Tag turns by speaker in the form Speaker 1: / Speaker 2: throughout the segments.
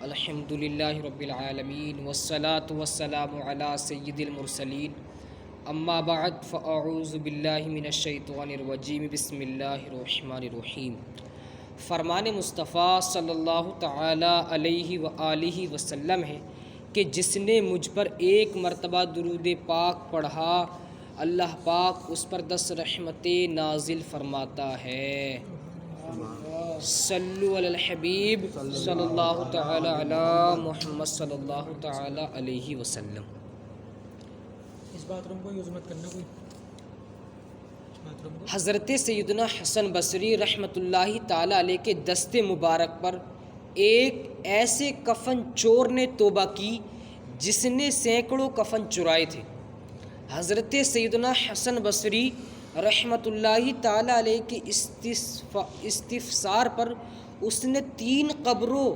Speaker 1: الحمدللہ رب العالمین والصلاة والسلام علی سید المرسلین اما بعد فاعوذ باللہ من الشیطان الرجیم بسم اللہ الرحمن الرحیم۔ فرمان مصطفیٰ صلی اللہ تعالی علیہ وآلہ وسلم ہے کہ جس نے مجھ پر ایک مرتبہ درود پاک پڑھا اللہ پاک اس پر 10 رحمتیں نازل فرماتا ہے۔ صلو علی الحبیب صلی اللہ تعالی علی محمد صلی اللہ تعالی علیہ وسلم۔
Speaker 2: اس بات روم کو یوز مت کرنا کوئی
Speaker 1: حضرت سیدنا حسن بصری رحمۃ اللہ تعالی علیہ کے دست مبارک پر ایک ایسے کفن چور نے توبہ کی جس نے سینکڑوں کفن چرائے تھے۔ حضرت سیدنا حسن بصری رحمۃ اللہ تعالی علیہ کے استفسار پر اس نے 3 قبروں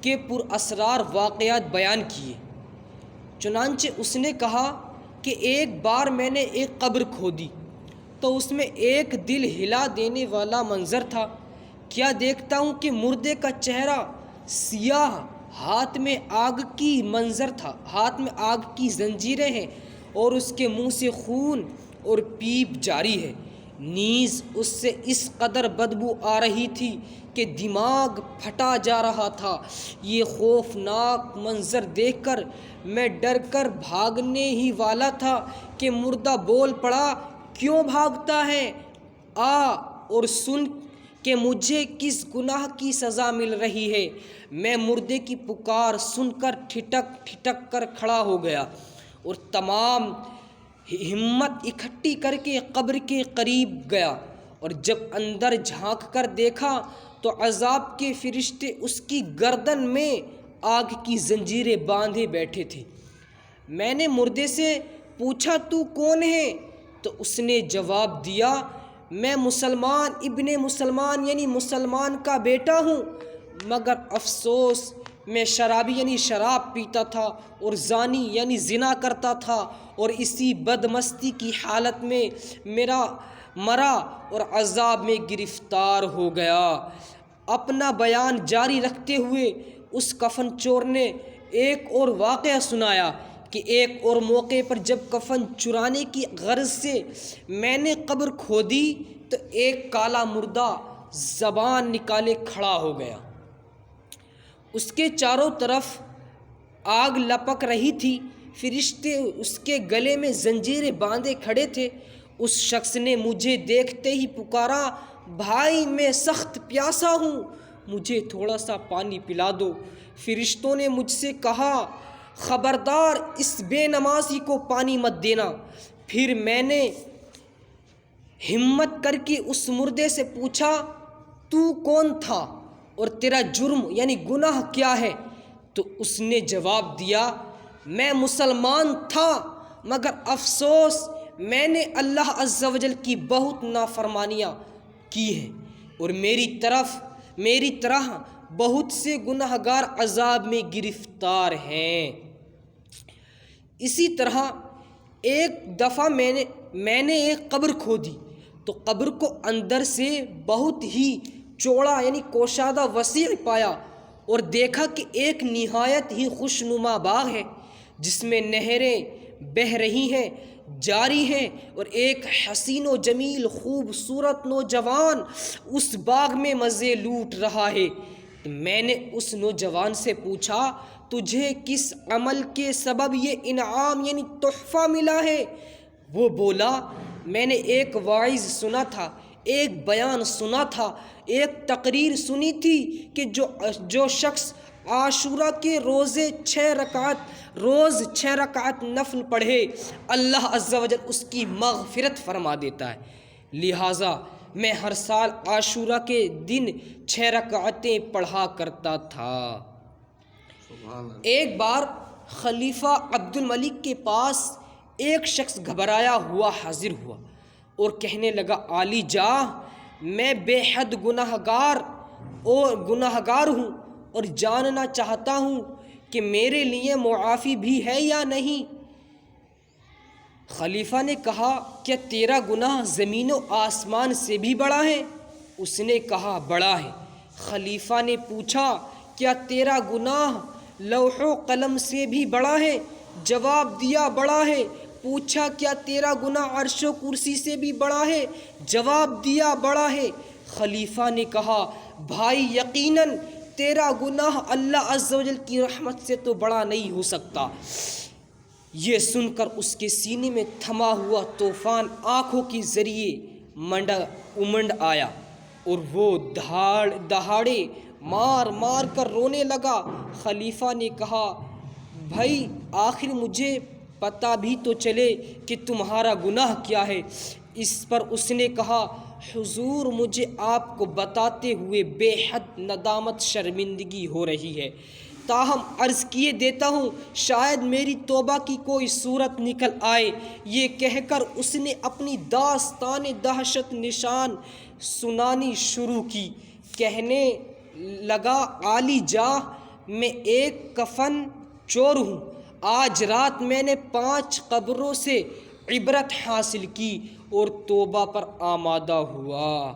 Speaker 1: کے پر اسرار واقعات بیان کیے۔ چنانچہ اس نے کہا کہ ایک بار میں نے ایک قبر کھودی تو اس میں ایک دل ہلا دینے والا منظر تھا۔ کیا دیکھتا ہوں کہ مردے کا چہرہ سیاہ، ہاتھ میں آگ کی منظر تھا، ہاتھ میں آگ کی زنجیریں ہیں اور اس کے منہ سے خون اور پیپ جاری ہے۔ نیز اس سے اس قدر بدبو آ رہی تھی کہ دماغ پھٹا جا رہا تھا۔ یہ خوفناک منظر دیکھ کر میں ڈر کر بھاگنے ہی والا تھا کہ مردہ بول پڑا، کیوں بھاگتا ہے؟ آ اور سن کہ مجھے کس گناہ کی سزا مل رہی ہے۔ میں مردے کی پکار سن کر ٹھٹک کر کھڑا ہو گیا اور تمام ہمت اکٹھی کر کے قبر کے قریب گیا، اور جب اندر جھانک کر دیکھا تو عذاب کے فرشتے اس کی گردن میں آگ کی زنجیریں باندھے بیٹھے تھے۔ میں نے مردے سے پوچھا، تو کون ہے؟ تو اس نے جواب دیا، میں مسلمان ابن مسلمان یعنی مسلمان کا بیٹا ہوں، مگر افسوس میں شرابی یعنی شراب پیتا تھا اور زانی یعنی زنا کرتا تھا، اور اسی بدمستی کی حالت میں مرا اور عذاب میں گرفتار ہو گیا۔ اپنا بیان جاری رکھتے ہوئے اس کفن چور نے ایک اور واقعہ سنایا کہ ایک اور موقع پر جب کفن چرانے کی غرض سے میں نے قبر کھودی تو ایک کالا مردہ زبان نکالے کھڑا ہو گیا۔ اس کے چاروں طرف آگ لپک رہی تھی، فرشتے اس کے گلے میں زنجیریں باندھے کھڑے تھے۔ اس شخص نے مجھے دیکھتے ہی پکارا، بھائی میں سخت پیاسا ہوں، مجھے تھوڑا سا پانی پلا دو۔ فرشتوں نے مجھ سے کہا، خبردار اس بے نمازی کو پانی مت دینا۔ پھر میں نے ہمت کر کے اس مردے سے پوچھا، تو کون تھا اور تیرا جرم یعنی گناہ کیا ہے؟ تو اس نے جواب دیا، میں مسلمان تھا، مگر افسوس میں نے اللہ عز و جل کی بہت نافرمانیاں کی ہیں، اور میری طرح بہت سے گناہ گار عذاب میں گرفتار ہیں۔ اسی طرح ایک دفعہ میں نے ایک قبر کھودی تو قبر کو اندر سے بہت ہی چوڑا یعنی کوشادہ وسیع پایا، اور دیکھا کہ ایک نہایت ہی خوشنما باغ ہے جس میں نہریں بہہ رہی ہیں، جاری ہیں، اور ایک حسین و جمیل خوبصورت نوجوان اس باغ میں مزے لوٹ رہا ہے۔ تو میں نے اس نوجوان سے پوچھا، تجھے کس عمل کے سبب یہ انعام یعنی تحفہ ملا ہے؟ وہ بولا، میں نے ایک واعظ سنا تھا، ایک بیان سنا تھا، ایک تقریر سنی تھی کہ جو شخص عاشورہ کے روز 6 رکعت نفل پڑھے اللہ عز و جل اس کی مغفرت فرما دیتا ہے۔ لہٰذا میں ہر سال عاشورہ کے دن 6 رکعتیں پڑھا کرتا تھا۔ ایک بار خلیفہ عبد الملک کے پاس ایک شخص گھبرایا ہوا حاضر ہوا اور کہنے لگا، عالی جاہ، میں بے حد گناہ گار ہوں اور جاننا چاہتا ہوں کہ میرے لیے معافی بھی ہے یا نہیں۔ خلیفہ نے کہا، کیا تیرا گناہ زمین و آسمان سے بھی بڑا ہے؟ اس نے کہا، بڑا ہے۔ خلیفہ نے پوچھا، کیا تیرا گناہ لوح و قلم سے بھی بڑا ہے؟ جواب دیا بڑا ہے۔ پوچھا کیا تیرا گناہ عرش و کرسی سے بھی بڑا ہے؟ جواب دیا بڑا ہے۔ خلیفہ نے کہا بھائی یقیناً تیرا گناہ اللہ عز و جل کی رحمت سے تو بڑا نہیں ہو سکتا۔ یہ سن کر اس کے سینے میں تھما ہوا طوفان آنکھوں کے ذریعے امنڈ آیا اور وہ دہاڑے مار مار کر رونے لگا۔ خلیفہ نے کہا بھائی آخر مجھے پتہ بھی تو چلے کہ تمہارا گناہ کیا ہے۔ اس پر اس نے کہا حضور مجھے آپ کو بتاتے ہوئے بے حد ندامت شرمندگی ہو رہی ہے، تاہم عرض کیے دیتا ہوں شاید میری توبہ کی کوئی صورت نکل آئے۔ یہ کہہ کر اس نے اپنی داستان دہشت نشان سنانی شروع کی۔ کہنے لگا عالی جاہ میں ایک کفن چور ہوں۔ آج رات میں نے 5 قبروں سے عبرت حاصل کی اور توبہ پر آمادہ ہوا۔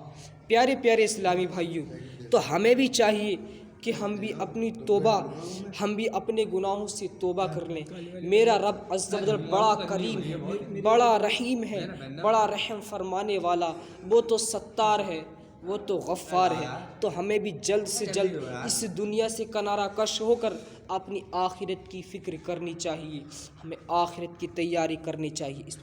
Speaker 1: پیارے پیارے اسلامی بھائیوں، تو ہمیں بھی چاہیے کہ ہم بھی اپنے گناہوں سے توبہ کر لیں۔ میرا رب عز و جل بڑا کریم ہے، بڑا رحیم ہے، بڑا رحم فرمانے والا، وہ تو ستار ہے، وہ تو غفار ہے۔ تو ہمیں بھی جلد سے جلد اس دنیا سے کنارہ کش ہو کر اپنی آخرت کی فکر کرنی چاہیے، ہمیں آخرت کی تیاری کرنی چاہیے۔ اس